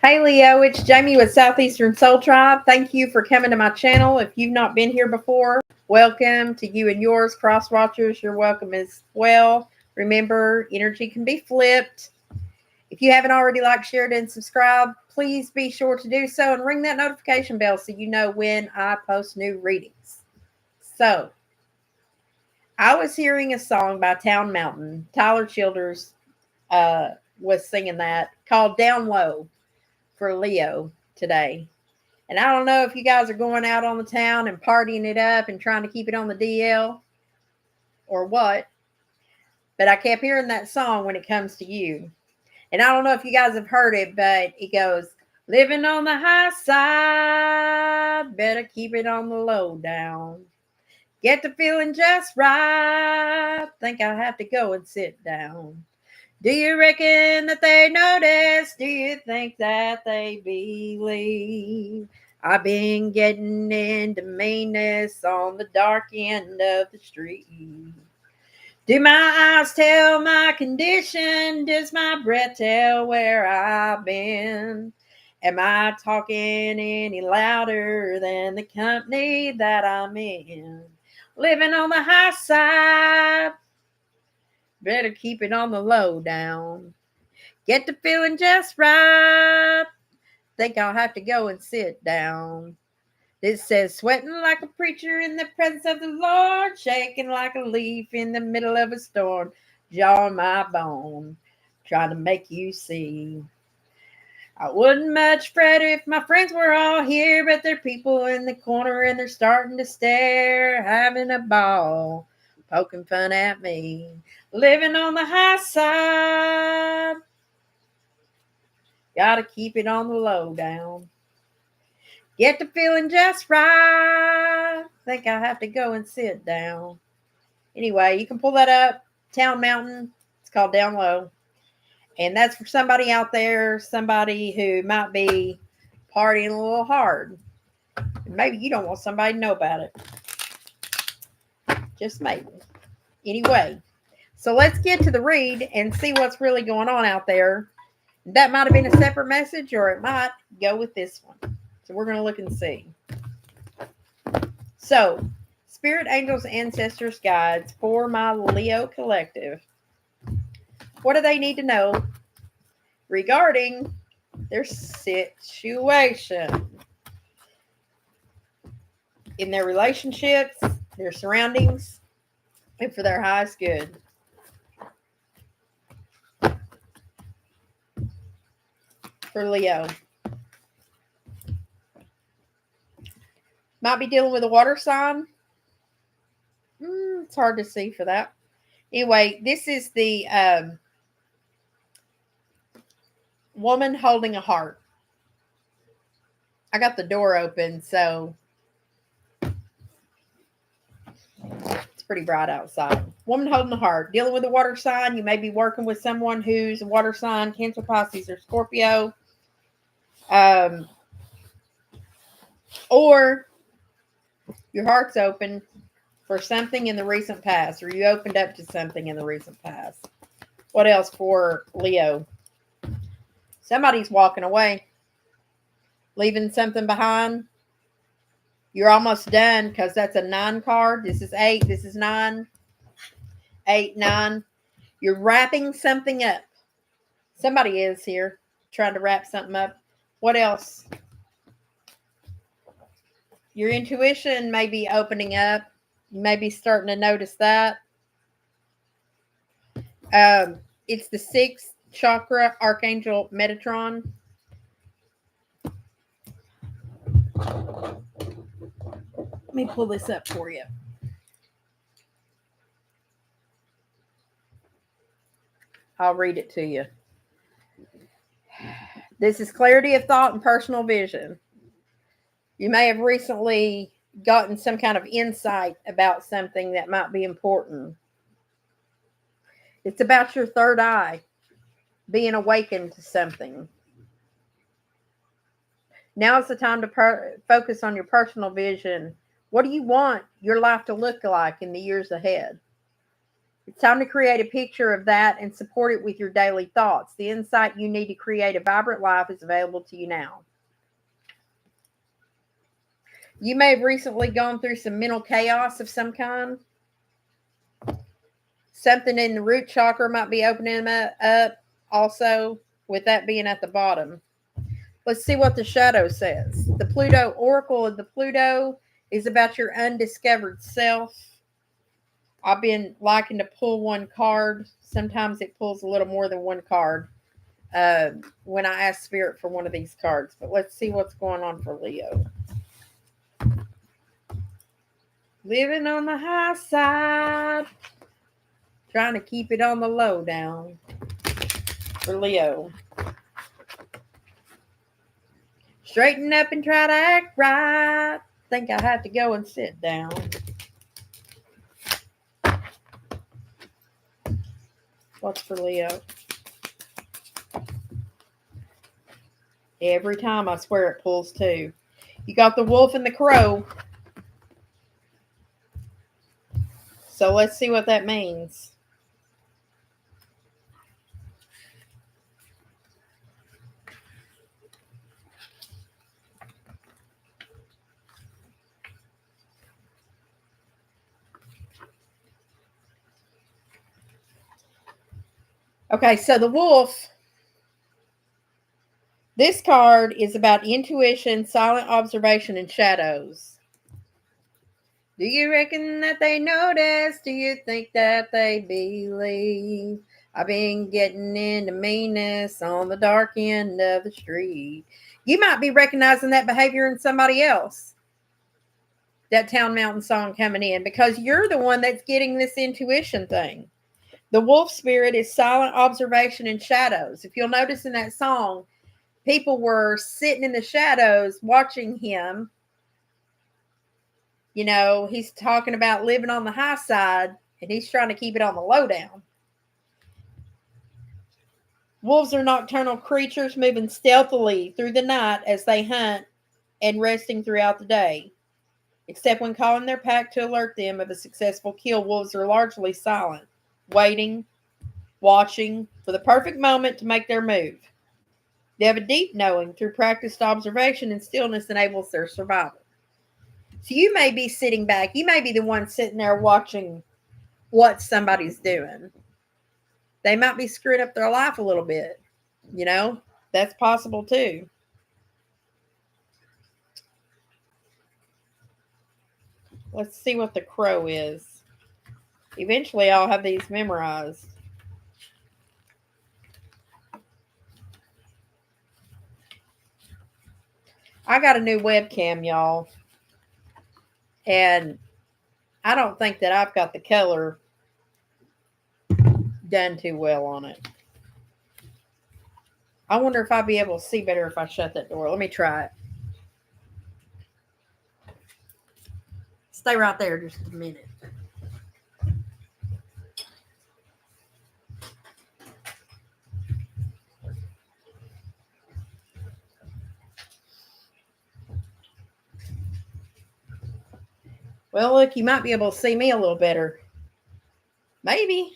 Hey Leo, it's Jamie with Southeastern Soul Tribe. Thank you for coming to my channel. If you've not been here before, welcome to you and yours. Cross watchers, you're welcome as well. Remember, energy can be flipped. If you haven't already liked, shared, and subscribed, please be sure to do so and ring that notification bell so you know when I post new readings. So, I was hearing a song by Town Mountain. Tyler Childers was singing that called Down Low for Leo today. And I don't know if you guys are going out on the town and partying it up and trying to keep it on the DL or what, but I kept hearing that song when it comes to you. And I don't know if you guys have heard it, but it goes, living on the high side, better keep it on the low down. Get to feeling just right, think I'll have to go and sit down. Do you reckon that they notice? Do you think that they believe? I've been getting into meanness on the dark end of the street. Do my eyes tell my condition? Does my breath tell where I've been? Am I talking any louder than the company that I'm in? Living on the high side, better keep it on the low down. Get to feeling just right, think I'll have to go and sit down. This says, sweating like a preacher in the presence of the Lord, shaking like a leaf in the middle of a storm, jaw on my bone, trying to make you see. I wouldn't much fret if my friends were all here, but they're people in the corner and they're starting to stare, having a ball, poking fun at me. Living on the high side, gotta keep it on the low down. Get to feeling just right, think I have to go and sit down. Anyway, you can pull that up. Town Mountain. It's called Down Low. And that's for somebody out there, somebody who might be partying a little hard. Maybe you don't want somebody to know about it. Just maybe. Anyway, so let's get to the read and see what's really going on out there. That might have been a separate message, or it might go with this one. So we're going to look and see. So, spirit, angels, ancestors, guides for my Leo collective. What do they need to know regarding their situation in their relationships, their surroundings, and for their highest good? For Leo. Might be dealing with a water sign. It's hard to see for that. Anyway, this is the woman holding a heart. I got the door open, so it's pretty bright outside. Woman holding a heart. Dealing with a water sign. You may be working with someone who's a water sign, Cancer, Pisces, or Scorpio. Or your heart's open for something in the recent past, or you opened up to something in the recent past. What else for Leo? Somebody's walking away, leaving something behind. You're almost done because that's a 9 card. This is 8. This is 9. 8, 9. You're wrapping something up. Somebody is here trying to wrap something up. What else? Your intuition may be opening up. You may be starting to notice that. It's the 6th chakra, Archangel Metatron. Let me pull this up for you. I'll read it to you. This is clarity of thought and personal vision. You may have recently gotten some kind of insight about something that might be important. It's about your third eye being awakened to something. Now is the time to focus on your personal vision. What do you want your life to look like in the years ahead? It's time to create a picture of that and support it with your daily thoughts. The insight you need to create a vibrant life is available to you now. You may have recently gone through some mental chaos of some kind. Something in the root chakra might be opening up also, with that being at the bottom. Let's see what the shadow says. The Pluto Oracle of the Pluto is about your undiscovered self. I've been liking to pull one card. Sometimes it pulls a little more than one card when I ask Spirit for one of these cards. But let's see what's going on for Leo. Living on the high side. Trying to keep it on the low down for Leo. Straighten up and try to act right. Think I have to go and sit down. What's for Leo? Every time, I swear it pulls two. You got the wolf and the crow. So let's see what that means. Okay, so the wolf. This card is about intuition, silent observation, and shadows. Do you reckon that they notice? Do you think that they believe? I've been getting into meanness on the dark end of the street. You might be recognizing that behavior in somebody else. That Town Mountain song coming in, because you're the one that's getting this intuition thing. The wolf spirit is silent observation and shadows. If you'll notice in that song, people were sitting in the shadows watching him. You know, he's talking about living on the high side, and he's trying to keep it on the low down. Wolves are nocturnal creatures moving stealthily through the night as they hunt and resting throughout the day. Except when calling their pack to alert them of a successful kill, wolves are largely silent, waiting, watching for the perfect moment to make their move. They have a deep knowing through practiced observation, and stillness enables their survival. So you may be sitting back. You may be the one sitting there watching what somebody's doing. They might be screwing up their life a little bit. You know, that's possible too. Let's see what the crow is. Eventually, I'll have these memorized. I got a new webcam, y'all. And I don't think that I've got the color done too well on it. I wonder if I'll be able to see better if I shut that door. Let me try it. Stay right there just a minute. Well, look, you might be able to see me a little better. Maybe.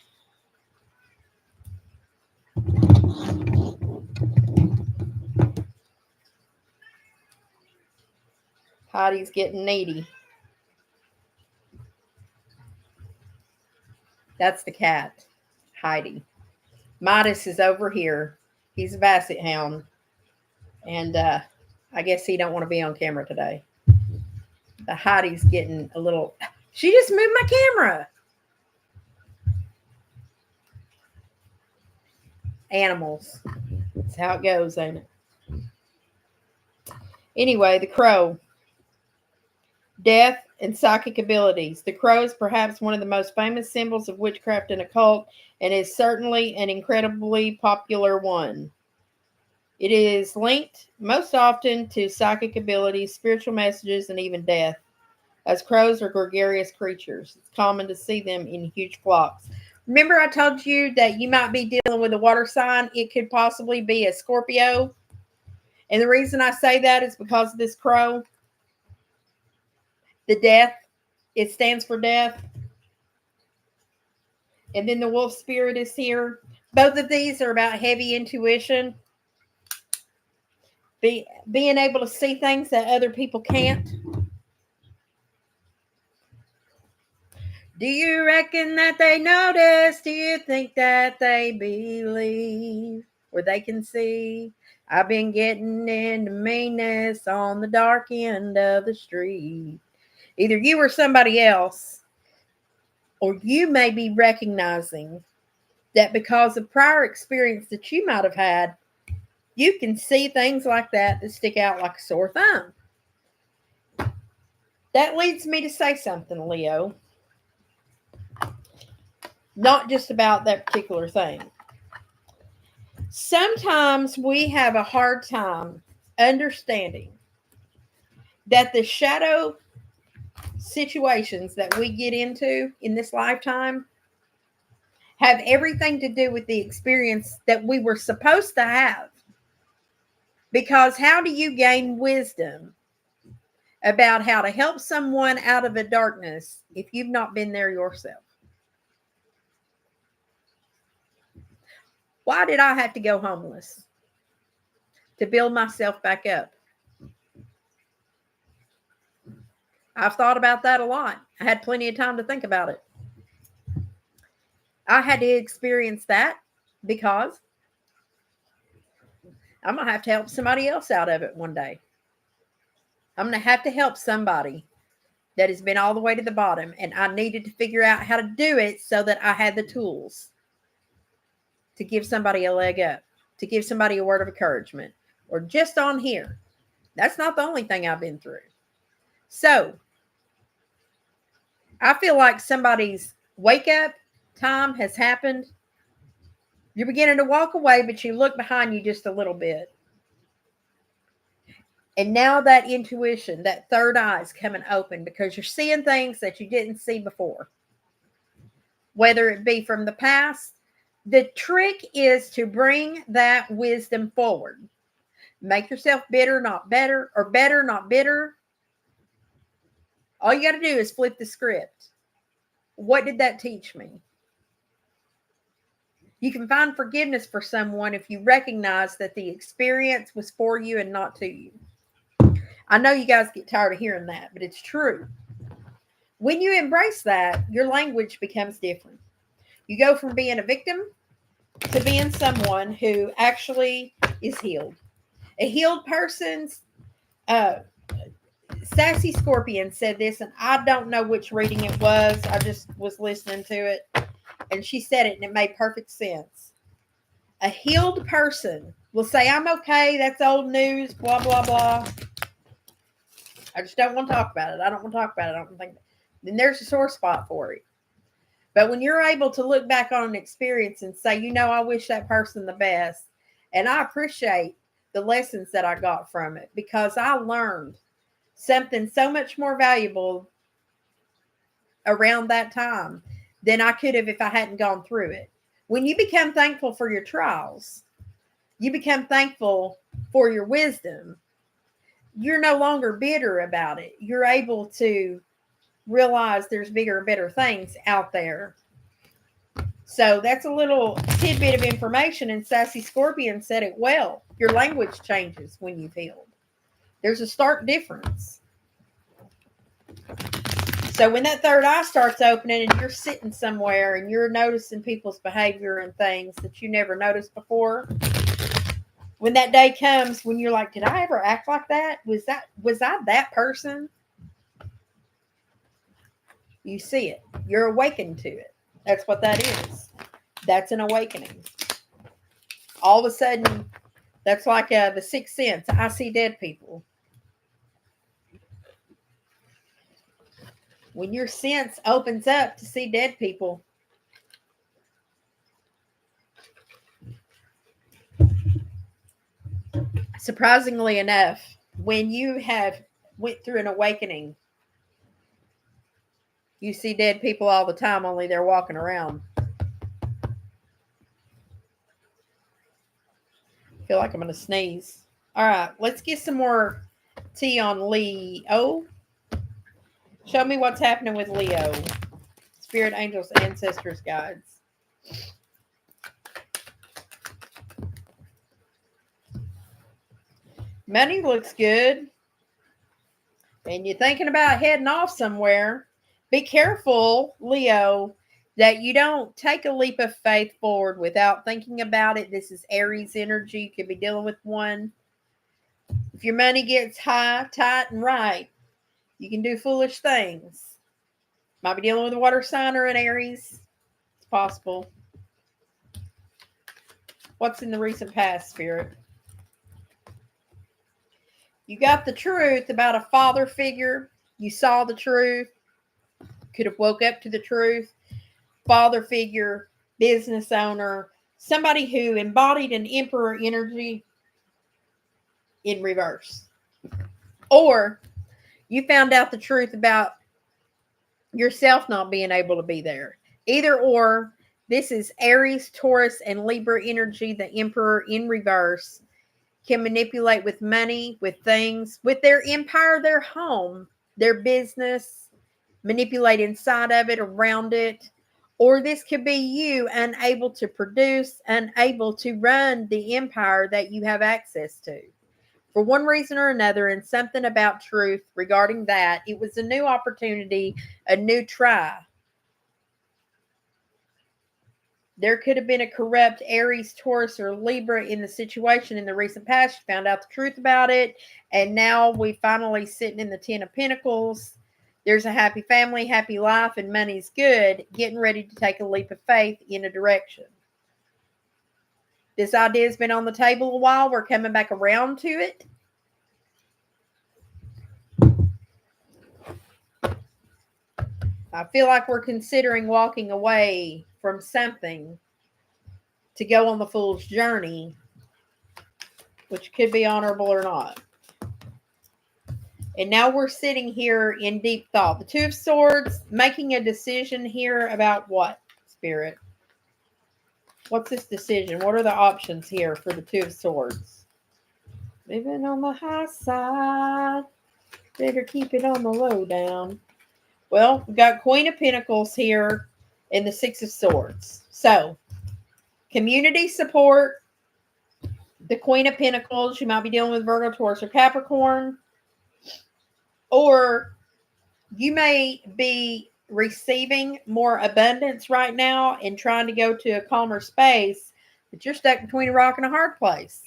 Heidi's getting needy. That's the cat, Heidi. Midas is over here. He's a basset hound. And I guess he don't want to be on camera today. The Heidi's getting a little... She just moved my camera. Animals. That's how it goes, ain't it? Anyway, the crow. Death and psychic abilities. The crow is perhaps one of the most famous symbols of witchcraft and occult, and is certainly an incredibly popular one. It is linked most often to psychic abilities, spiritual messages, and even death, as crows are gregarious creatures. It's common to see them in huge flocks. Remember I told you that you might be dealing with a water sign? It could possibly be a Scorpio. And the reason I say that is because of this crow. The death, it stands for death. And then the wolf spirit is here. Both of these are about heavy intuition. Being able to see things that other people can't. Do you reckon that they notice? Do you think that they believe? Or they can see? I've been getting into meanness on the dark end of the street. Either you or somebody else, or you may be recognizing that because of prior experience that you might have had, you can see things like that stick out like a sore thumb. That leads me to say something, Leo. Not just about that particular thing. Sometimes we have a hard time understanding that the shadow situations that we get into in this lifetime have everything to do with the experience that we were supposed to have. Because how do you gain wisdom about how to help someone out of the darkness if you've not been there yourself? Why did I have to go homeless? To build myself back up. I've thought about that a lot. I had plenty of time to think about it. I had to experience that because I'm going to have to help somebody else out of it one day. I'm going to have to help somebody that has been all the way to the bottom, and I needed to figure out how to do it so that I had the tools to give somebody a leg up, to give somebody a word of encouragement, or just on here. That's not the only thing I've been through. So I feel like somebody's wake up time has happened. You're beginning to walk away, but you look behind you just a little bit. And now that intuition, that third eye is coming open because you're seeing things that you didn't see before. Whether it be from the past, the trick is to bring that wisdom forward. Make yourself bitter, not better, or better, not bitter. All you got to do is flip the script. What did that teach me? You can find forgiveness for someone if you recognize that the experience was for you and not to you. I know you guys get tired of hearing that, but it's true. When you embrace that, your language becomes different. You go from being a victim to being someone who actually is healed. A healed person's Sassy Scorpion said this, and I don't know which reading it was. I just was listening to it. And she said it, and it made perfect sense. A healed person will say, I'm okay. That's old news, blah, blah, blah. I just don't want to talk about it. I don't want to talk about it. I don't think. Then there's a sore spot for it. But when you're able to look back on an experience and say, I wish that person the best. And I appreciate the lessons that I got from it because I learned something so much more valuable around that time than I could have if I hadn't gone through it. When you become thankful for your trials, you become thankful for your wisdom. You're no longer bitter about it. You're able to realize there's bigger and better things out there. So that's a little tidbit of information. And Sassy Scorpion said it well. Your language changes when you've healed. There's a stark difference. So when that third eye starts opening and you're sitting somewhere and you're noticing people's behavior and things that you never noticed before, when that day comes when you're like, did I ever act like that? Was I that person? You see it. You're awakened to it. That's what that is. That's an awakening. All of a sudden, that's like the sixth sense. I see dead people. When your sense opens up to see dead people, surprisingly enough, when you have went through an awakening, you see dead people all the time, only they're walking around. I feel like I'm going to sneeze. All right, let's get some more tea on Leo. Show me what's happening with Leo. Spirit, angels, ancestors, guides. Money looks good. And you're thinking about heading off somewhere. Be careful, Leo, that you don't take a leap of faith forward without thinking about it. This is Aries energy. You could be dealing with one. If your money gets high, tight, and right, you can do foolish things. Might be dealing with a water sign or an Aries. It's possible. What's in the recent past, Spirit? You got the truth about a father figure. You saw the truth. Could have woke up to the truth. Father figure, business owner, somebody who embodied an emperor energy in reverse. Or you found out the truth about yourself not being able to be there. Either or, this is Aries, Taurus, and Libra energy. The emperor in reverse can manipulate with money, with things, with their empire, their home, their business, manipulate inside of it, around it. Or this could be you unable to produce, unable to run the empire that you have access to. For one reason or another, and something about truth regarding that, it was a new opportunity, a new try. There could have been a corrupt Aries, Taurus, or Libra in the situation in the recent past. You found out the truth about it, and now we finally sitting in the Ten of Pentacles. There's a happy family, happy life, and money's good, getting ready to take a leap of faith in a direction. This idea has been on the table a while. We're coming back around to it. I feel like we're considering walking away from something to go on the fool's journey, which could be honorable or not. And now we're sitting here in deep thought. The Two of Swords, making a decision here about what, Spirit? What's this decision? What are the options here for the Two of Swords? Living on the high side. Better keep it on the low down. Well, we've got Queen of Pentacles here and the Six of Swords. So, community support. The Queen of Pentacles, you might be dealing with Virgo, Taurus, or Capricorn. Or you may be receiving more abundance right now and trying to go to a calmer space, but you're stuck between a rock and a hard place.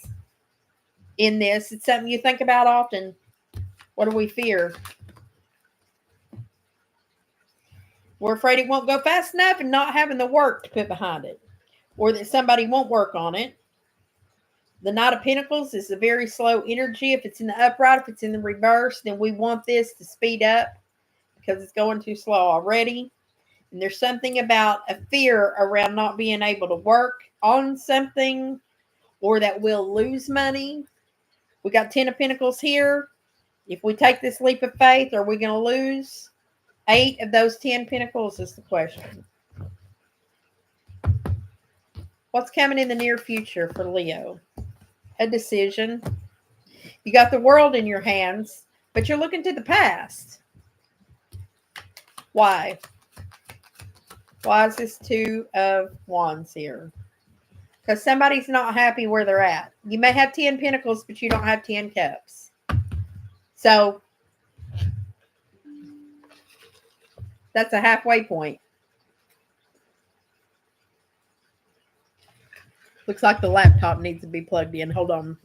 In this, it's something you think about often. What do we fear? We're afraid it won't go fast enough and not having the work to put behind it, or that somebody won't work on it. The Knight of Pentacles is a very slow energy. If it's in the upright, if it's in the reverse, then we want this to speed up because it's going too slow already. And there's something about a fear around not being able to work on something or that we'll lose money. We got 10 of Pentacles here. If we take this leap of faith, are we going to lose 8 of those 10 Pentacles is the question. What's coming in the near future for Leo? A decision. You got the world in your hands, but you're looking to the past. Why? Why is this Two of Wands here? Because somebody's not happy where they're at. You may have 10 Pentacles, but you don't have 10 Cups. So, that's a halfway point. Looks like the laptop needs to be plugged in. Hold on.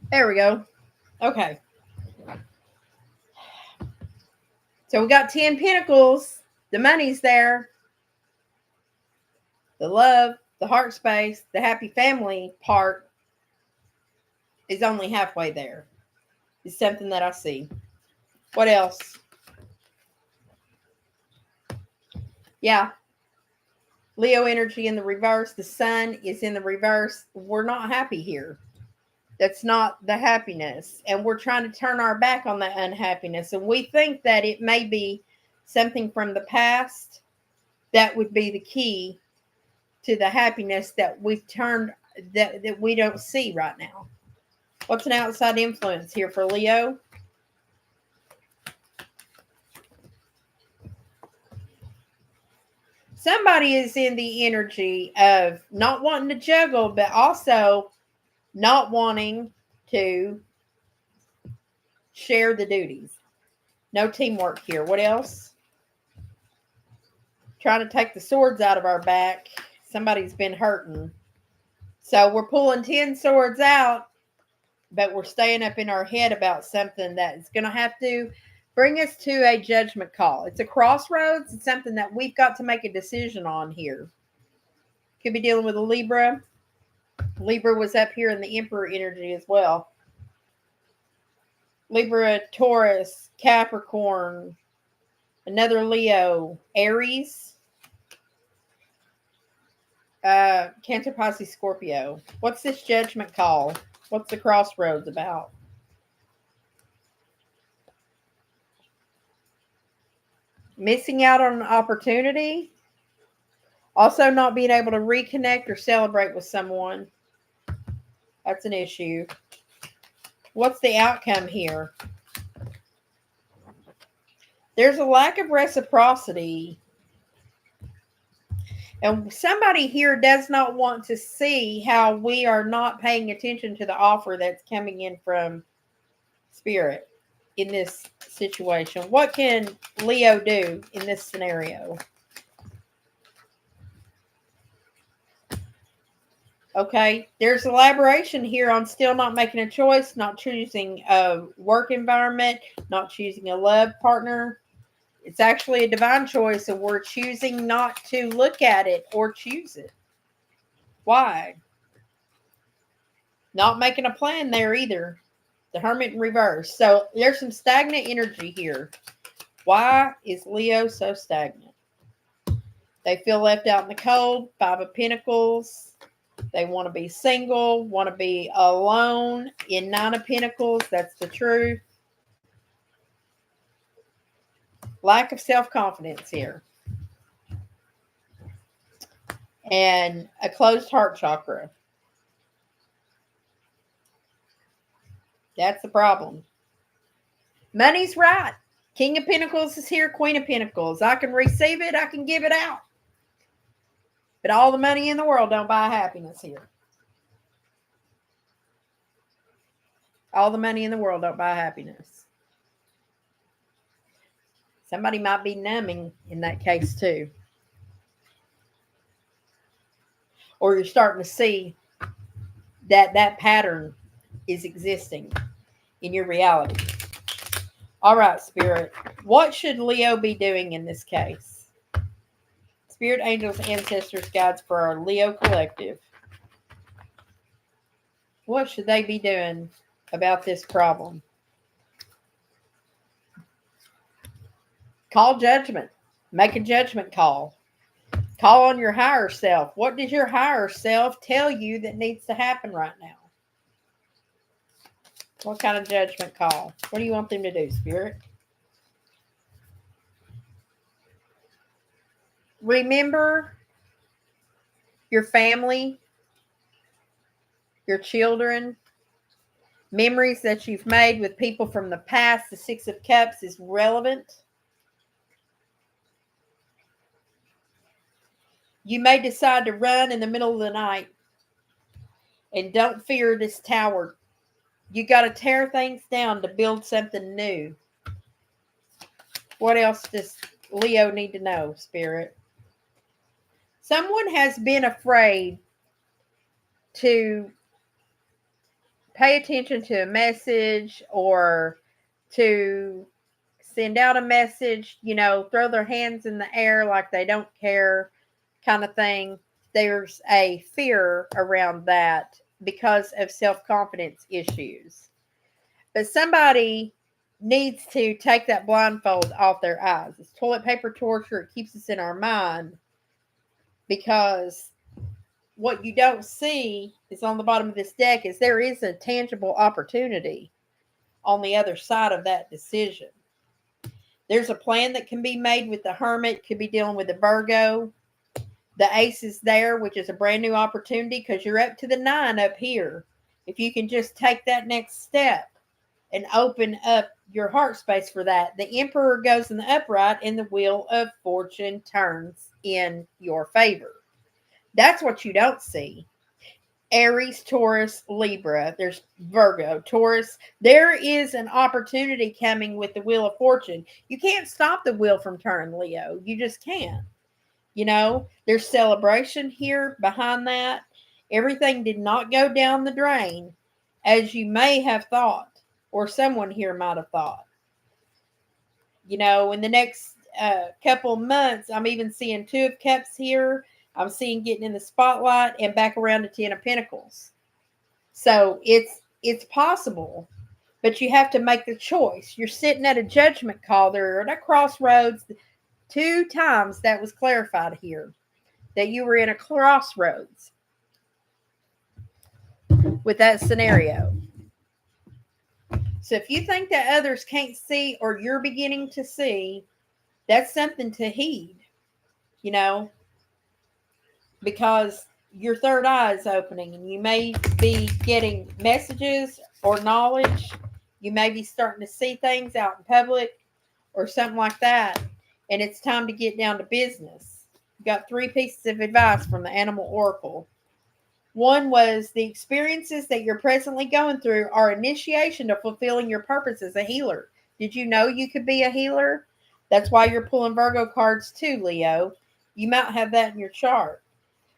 There we go. Okay. So we got 10 Pentacles. The money's there. The love, the heart space, the happy family part is only halfway there. It's something that I see. What else? Yeah. Leo energy in the reverse. The sun is in the reverse. We're not happy here. That's not the happiness. And we're trying to turn our back on that unhappiness. And we think that it may be something from the past that would be the key to the happiness that we've turned, that we don't see right now. What's an outside influence here for Leo? Somebody is in the energy of not wanting to juggle, but also not wanting to share the duties. No teamwork here. What else? Trying to take the swords out of our back. Somebody's been hurting. So we're pulling 10 swords out, but we're staying up in our head about something that's going to have to bring us to a judgment call. It's a crossroads. It's something that we've got to make a decision on here. Could be dealing with a Libra. Libra was up here in the Emperor energy as well. Libra, Taurus, Capricorn, another Leo, Aries, Cancer, Pisces, Scorpio. What's this judgment call? What's the crossroads about? Missing out on an opportunity. Also not being able to reconnect or celebrate with someone. That's an issue. What's the outcome here? There's a lack of reciprocity. And somebody here does not want to see how we are not paying attention to the offer that's coming in from Spirit in this situation. What can Leo do in this scenario? Okay, there's elaboration here on still not making a choice, not choosing a work environment, not choosing a love partner. It's actually a divine choice, and we're choosing not to look at it or choose it. Why? Not making a plan there either. The Hermit in reverse. So there's some stagnant energy here. Why is Leo so stagnant? They feel left out in the cold. 5 of Pentacles. They want to be single, want to be alone. In 9 of Pentacles, that's the truth. Lack of self-confidence here. And a closed heart chakra. That's the problem. Money's right. King of Pentacles is here. Queen of Pentacles. I can receive it. I can give it out. But all the money in the world don't buy happiness here. All the money in the world don't buy happiness. Somebody might be numbing in that case too. Or you're starting to see that that pattern is existing in your reality. All right, Spirit. What should Leo be doing in this case? Spirit, angels, ancestors, guides for our Leo collective. What should they be doing about this problem? Call judgment. Make a judgment call. Call on your higher self. What does your higher self tell you that needs to happen right now? What kind of judgment call? What do you want them to do, Spirit? Remember your family, your children, memories that you've made with people from the past. The 6 of Cups is relevant. You may decide to run in the middle of the night. And don't fear this tower. You got to tear things down to build something new. What else does Leo need to know, Spirit? Someone has been afraid to pay attention to a message or to send out a message, throw their hands in the air like they don't care kind of thing. There's a fear around that because of self-confidence issues. But somebody needs to take that blindfold off their eyes. It's toilet paper torture. It keeps us in our mind. because what you don't see is on the bottom of this deck is there is a tangible opportunity on the other side of that decision. There's a plan that can be made with the Hermit, could be dealing with the Virgo. The Ace is there, which is a brand new opportunity because you're up to the 9 up here. If you can just take that next step and open up your heart space for that, the Emperor goes in the upright and the Wheel of Fortune turns in your favor. That's what you don't see. Aries, Taurus, Libra. There's Virgo, Taurus. There is an opportunity coming with the Wheel of Fortune. You can't stop the wheel from turning, Leo. You just can't. You know, there's celebration here behind that. Everything did not go down the drain as you may have thought, or someone here might have thought. You know, in the next couple months, I'm even seeing 2 of Cups here. I'm seeing getting in the spotlight and back around to 10 of Pentacles. So it's possible, but you have to make the choice. You're sitting at a judgment call. They're at a crossroads. 2 times that was clarified here, that you were in a crossroads with that scenario. So if you think that others can't see or you're beginning to see, that's something to heed, you know, because your third eye is opening and you may be getting messages or knowledge. You may be starting to see things out in public or something like that. And it's time to get down to business. You got 3 pieces of advice from the Animal Oracle. 1 was the experiences that you're presently going through are initiation to fulfilling your purpose as a healer. Did you know you could be a healer? That's why you're pulling Virgo cards too, Leo. You might have that in your chart.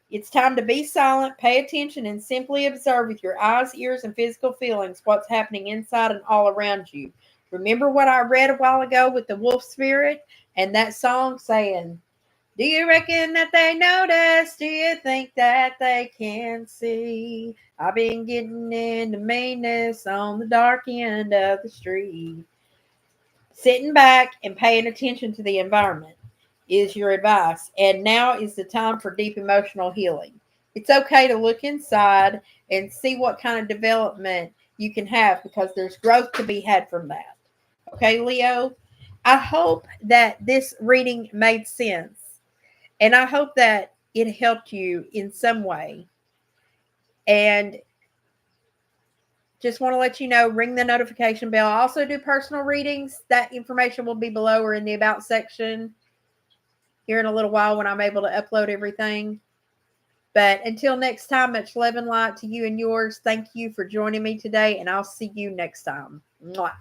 It's time to be silent, pay attention, and simply observe with your eyes, ears, and physical feelings what's happening inside and all around you. Remember what I read a while ago with the wolf spirit and that song saying, do you reckon that they notice? Do you think that they can see? I've been getting into meanness on the dark end of the street. Sitting back and paying attention to the environment is your advice. And now is the time for deep emotional healing. It's okay to look inside and see what kind of development you can have because there's growth to be had from that. Okay, Leo? I hope that this reading made sense. And I hope that it helped you in some way. And just want to let you know, ring the notification bell. I also do personal readings. That information will be below or in the About section here in a little while when I'm able to upload everything. But until next time, much love and light to you and yours. Thank you for joining me today, and I'll see you next time. Mwah.